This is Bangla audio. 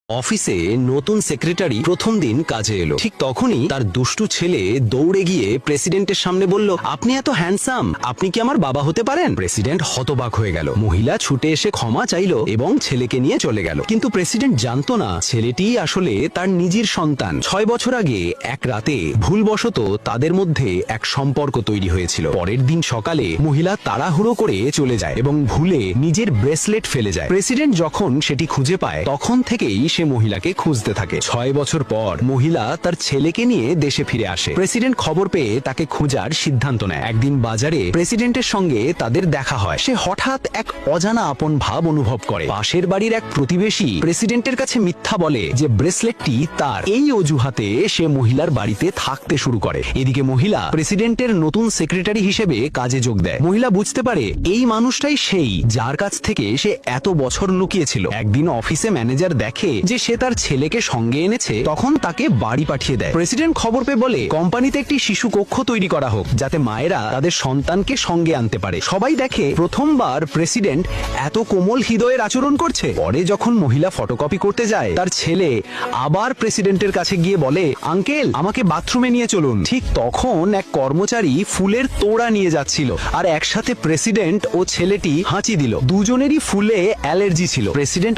অফিসে নতুন সেক্রেটারি প্রথম দিন কাজে এলো। ঠিক তখনই তার দুষ্টু ছেলে দৌড়ে গিয়ে প্রেসিডেন্টের সামনে বলল, আপনি এত হ্যান্ডসাম, আপনি কি আমার বাবা হতে পারেন? প্রেসিডেন্ট হতবাক হয়ে গেল। মহিলা ছুটে এসে ক্ষমা চাইলো এবং ছেলেকে নিয়ে চলে গেল। কিন্তু প্রেসিডেন্ট জানতো না ছেলেটি আসলে তার নিজের সন্তান। 6 বছর আগে এক রাতে ভুলবশত তাদের মধ্যে এক সম্পর্ক তৈরি হয়েছিল। পরের দিন সকালে মহিলা তাড়াহুড়ো করে চলে যায় এবং ভুলে নিজের ব্রেসলেট ফেলে যায়। প্রেসিডেন্ট যখন সেটি খুঁজে পায় তখন থেকেই সে মহিলাকে খুঁজতে থাকে। 6 বছর পর মহিলা তার ছেলেকে নিয়ে দেশে ফিরে আসে। প্রেসিডেন্ট খবর পেয়ে তাকে খোঁজার সিদ্ধান্ত নেয়। একদিন বাজারে প্রেসিডেন্টের সঙ্গে তাদের দেখা হয়। সে হঠাৎ এক অজানা আপন ভাব অনুভব করে। পাশের বাড়ির এক প্রতিবেশী প্রেসিডেন্টের কাছে মিথ্যা বলে যে ব্রেসলেটটি তার। এই অজুহাতে সে মহিলার বাড়িতে থাকতে শুরু করে। এদিকে মহিলা প্রেসিডেন্টের নতুন সেক্রেটারি হিসেবে কাজে যোগ দেয়। মহিলা বুঝতে পারে এই মানুষটাই সেই যার কাছ থেকে সে এত বছর লুকিয়েছিল। একদিন অফিসে ম্যানেজার দেখে যে সে তার ছেলেকে সঙ্গে এনেছে, তখন তাকে বাড়ি পাঠিয়ে দেয়। প্রেসিডেন্ট খবর পেয়ে বলে কোম্পানিতে একটি শিশু কক্ষ তৈরি করা হোক যাতে মায়েরা তাদের সন্তানকে সঙ্গে আনতে পারে। সবাই দেখে প্রথমবার প্রেসিডেন্ট এত কোমল হৃদয়ের আচরণ করছে। পরে যখন মহিলা ফটোকপি করতে যায়, তার ছেলে আবার প্রেসিডেন্টের কাছে গিয়ে বলে, আঙ্কেল আমাকে বাথরুমে নিয়ে চলুন। ঠিক তখন এক কর্মচারী ফুলের তোড়া নিয়ে যাচ্ছিল আর একসাথে প্রেসিডেন্ট ও ছেলেটি হাঁচি দিল। দুজনেরই ফুলে অ্যালার্জি ছিল। প্রেসিডেন্ট